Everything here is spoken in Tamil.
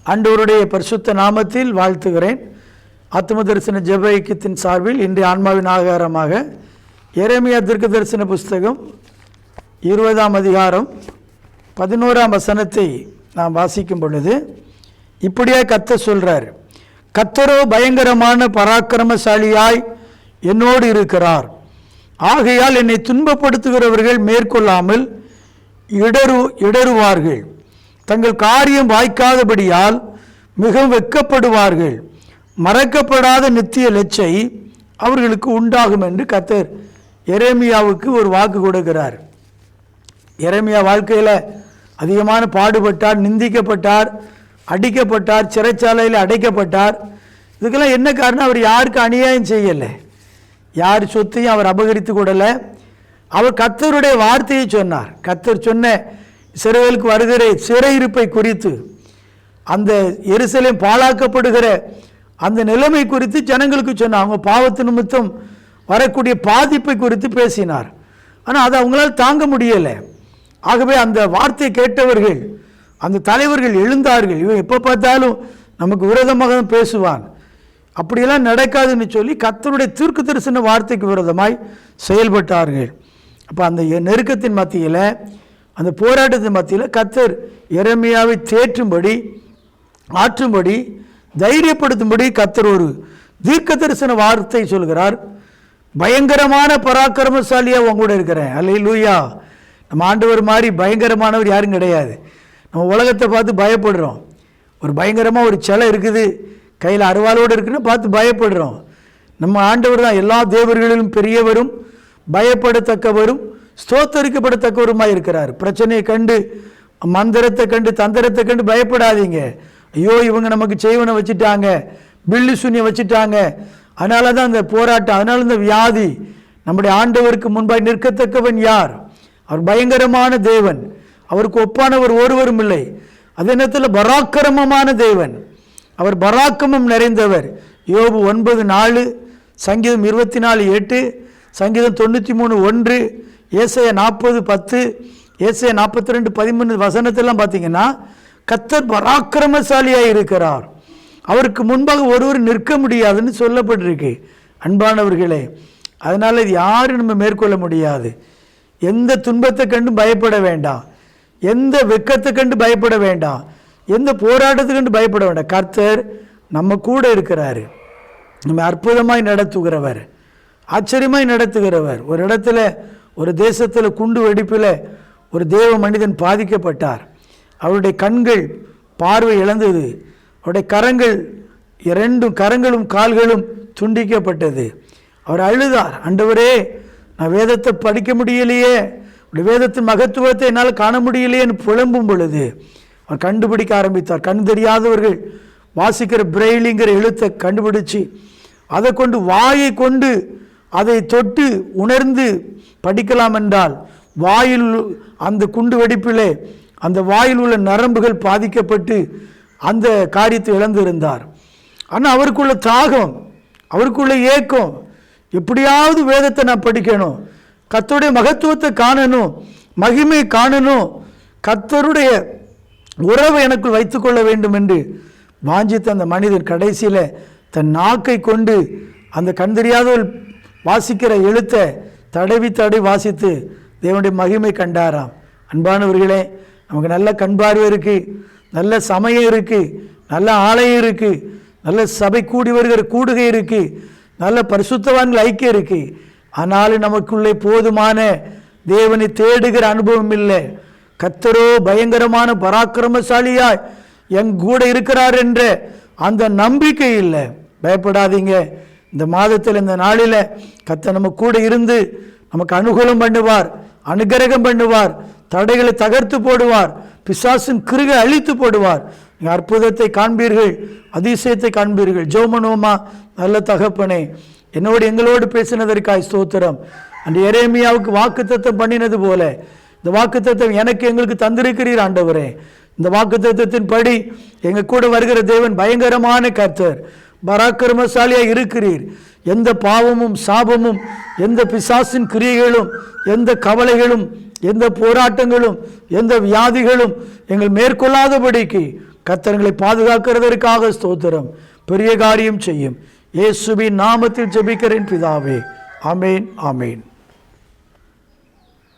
ஆண்டவருடைய பரிசுத்த நாமத்தில் வாழ்த்துகிறேன். ஆத்தும தரிசன ஜெப ஐக்கியத்தின் சார்பில் இன்றைய ஆன்மாவின் ஆகாரமாக எரேமியா தீர்க்க தரிசன புஸ்தகம் 20ஆம் அதிகாரம் 11ஆம் வசனத்தை நாம் வாசிக்கும் பொழுது இப்படியே கர்த்தர் சொல்றார், கர்த்தரோ பயங்கரமான பராக்கிரமசாலியாய் என்னோடு இருக்கிறார். ஆகையால் என்னை துன்பப்படுத்துகிறவர்கள் மேற்கொள்ளாமல் இடறுவார்கள். தங்கள் காரியம் வாய்க்காதபடியால் மிகவும் வெட்கப்படுவார்கள். மறக்கப்படாத நித்திய லட்சை அவர்களுக்கு உண்டாகும் என்று கர்த்தர் எரேமியாவுக்கு ஒரு வாக்கு கொடுக்கிறார். எரேமியா வாழ்க்கையில் அதிகமான பாடுபட்டார், நிந்திக்கப்பட்டார், அடிக்கப்பட்டார், சிறைச்சாலையில் அடைக்கப்பட்டார். இதுக்கெல்லாம் என்ன காரணம்? அவர் யாருக்கு அநியாயம் செய்யலை, யார் சொத்தையும் அவர் அபகரித்து கொடலை. அவர் கர்த்தருடைய வார்த்தையை சொன்னார். கர்த்தர் சொன்ன இஸ்ரவேலுக்கு வருகிற சிறையிருப்பை குறித்து, அந்த எருசலேம் பாழாக்கப்படுகிற அந்த நிலைமை குறித்து ஜனங்களுக்கு சொன்னார். அவங்க பாவத்து நிமித்தம் வரக்கூடிய பாதிப்பை குறித்து பேசினார். ஆனால் அதை அவங்களால் தாங்க முடியலை. ஆகவே அந்த வார்த்தையை கேட்டவர்கள், அந்த தலைவர்கள் எழுந்தார்கள். இவன் எப்போ பார்த்தாலும் நமக்கு விரோதமாக தான் பேசுவான், அப்படியெல்லாம் நடக்காதுன்னு சொல்லி கர்த்தருடைய தீர்க்க தரிசன வார்த்தைக்கு விரோதமாய் செயல்பட்டார்கள். அப்போ அந்த நெருக்கத்தின் மத்தியில், அந்த போராட்டத்தின் மத்தியில் கர்த்தர் எரேமியாவை தேற்றும்படி, ஆற்றும்படி, தைரியப்படுத்தும்படி கர்த்தர் ஒரு தீர்க்க தரிசன வார்த்தை சொல்கிறார். பயங்கரமான பராக்கிரமசாலியாக உங்க கூட இருக்கிறேன். அல்லேலூயா. நம்ம ஆண்டவர் மாதிரி பயங்கரமானவர் யாரும் கிடையாது. நம்ம உலகத்தை பார்த்து பயப்படுறோம். ஒரு பயங்கரமாக ஒரு சிலை இருக்குது, கையில் அருவாளோடு இருக்குன்னு பார்த்து பயப்படுறோம். நம்ம ஆண்டவர் தான் எல்லா தேவர்களிலும் பெரியவரும், பயப்படத்தக்கவரும், ஸ்தோத்தரிக்கப்படத்தக்கவருமாய் இருக்கிறார். பிரச்சனையை கண்டு, மந்திரத்தை கண்டு, தந்திரத்தை கண்டு பயப்படாதீங்க. ஐயோ இவங்க நமக்கு செய்வனை வச்சுட்டாங்க, பில்லி சுனியை வச்சுட்டாங்க, அதனால தான் அந்த போராட்டம், அதனால இந்த வியாதி. நம்முடைய ஆண்டவருக்கு முன்பாய் நிற்கத்தக்கவன் யார்? அவர் பயங்கரமான தேவன், அவருக்கு ஒப்பானவர் ஒருவரும் இல்லை. அதே நேரத்தில் பராக்கிரமமான தேவன், அவர் பராக்கிரமம் நிறைந்தவர். யோபு 9:4, சங்கீதம் 24:8, சங்கீதம் 93:1, ஏசாயா 40:10, ஏசாயா 42:13 வசனத்தெல்லாம் பார்த்தீங்கன்னா கர்த்தர் பராக்கிரமசாலியாக இருக்கிறார். அவருக்கு முன்பாக ஒருவர் நிற்க முடியாதுன்னு சொல்லப்பட்டிருக்கு. அன்பானவர்களே, அதனால் இது யாரும் நம்ம மேற்கொள்ள முடியாது. எந்த துன்பத்தை கண்டு பயப்பட வேண்டாம், எந்த வெட்கத்தை கண்டு பயப்பட வேண்டாம், எந்த போராட்டத்தை கண்டு பயப்பட வேண்டாம். கர்த்தர் நம்ம கூட இருக்கிறாரு. நம்ம அற்புதமாய் நடத்துகிறவர், ஆச்சரியமாய் நடத்துகிறவர். ஒரு இடத்துல, ஒரு தேசத்தில் குண்டு வெடிப்பில் ஒரு தேவ மனிதன் பாதிக்கப்பட்டார். அவருடைய கண்கள் பார்வை இழந்தது. அவருடைய கரங்கள், 2 கரங்களும் கால்களும் துண்டிக்கப்பட்டது. அவர் அழுதார், ஆண்டவரே நான் வேதத்தை படிக்க முடியலையே, வேதத்தின் மகத்துவத்தை என்னால் காண முடியலையேன்னு புலம்பும் பொழுது அவர் கண்டுபிடிக்க ஆரம்பித்தார். கண் தெரியாதவர்கள் வாசிக்கிற பிரெய்லிங்கிற எழுத்தை கண்டுபிடிச்சு அதை கொண்டு, வாயை கொண்டு அதை தொட்டு உணர்ந்து படிக்கலாம் என்றால், வாயில் அந்த குண்டு வெடிப்பிலே அந்த வாயில் உள்ள நரம்புகள் பாதிக்கப்பட்டு அந்த காரியத்தை இழந்திருந்தார். ஆனால் அவருக்குள்ள தாகம், அவருக்குள்ள ஏக்கம், எப்படியாவது வேதத்தை நான் படிக்கணும், கர்த்தருடைய மகத்துவத்தை காணணும், மகிமை காணணும், கர்த்தருடைய உறவை எனக்குள் வைத்துக்கொள்ள வேண்டும் என்று வாஞ்சித்த அந்த மனிதன் கடைசியில் தன் நாக்கை கொண்டு அந்த கண் தெரியாதவர்கள் வாசிக்கிற எழுத்தை தடவி வாசித்து தேவனுடைய மகிமை கண்டாராம். அன்பானவர்களே, நமக்கு நல்ல கண் பார்வை இருக்குது, நல்ல சமயம் இருக்குது, நல்ல ஆலயம் இருக்குது, நல்ல சபை கூடி வருகிற கூடுகை இருக்குது, நல்ல பரிசுத்தவான்கள் ஐக்கியம் இருக்குது. ஆனாலும் நமக்குள்ளே போதுமான தேவனை தேடுகிற அனுபவம் இல்லை. கர்த்தரோ பயங்கரமான பராக்கிரமசாலியாய் என் கூட இருக்கிறார் என்ற அந்த நம்பிக்கை இல்லை. பயப்படாதீங்க. இந்த மாதத்தில், இந்த நாளில் கர்த்தர் நம்ம கூட இருந்து நமக்கு அனுகூலம் பண்ணுவார், அனுகிரகம் பண்ணுவார், தடைகளை தகர்த்து போடுவார், பிசாசின் கிருகை அழித்து போடுவார். நீங்கள் அற்புதத்தை காண்பீர்கள், அதிசயத்தை காண்பீர்கள். ஜெபமனோமா, நல்ல தகப்பனே, என்னோடு எங்களோடு பேசினதற்காய் ஸ்தோத்திரம். அந்த எரேமியாவுக்கு வாக்குத்தத்தம் பண்ணினது போல இந்த வாக்குத்தத்தம் எனக்கு எங்களுக்கு தந்திருக்கிறீர் ஆண்டவரே. இந்த வாக்குத்தத்தத்தின் படி எங்கள் கூட வருகிற தேவன் பயங்கரமான கர்த்தர், பராக்கிரமசாலியாக இருக்கிறீர். எந்த பாவமும் சாபமும், எந்த பிசாசின் கிரியைகளும், எந்த கவலைகளும், எந்த போராட்டங்களும், எந்த வியாதிகளும் எங்கள் மேற்கொள்ளாதபடிக்கு கர்த்தர்களை பாதுகாக்கிறதற்காக ஸ்தோத்திரம். பெரிய காரியம் செய்யும். இயேசுவின் நாமத்தில் ஜெபிக்கிறேன் பிதாவே. ஆமேன், ஆமேன்.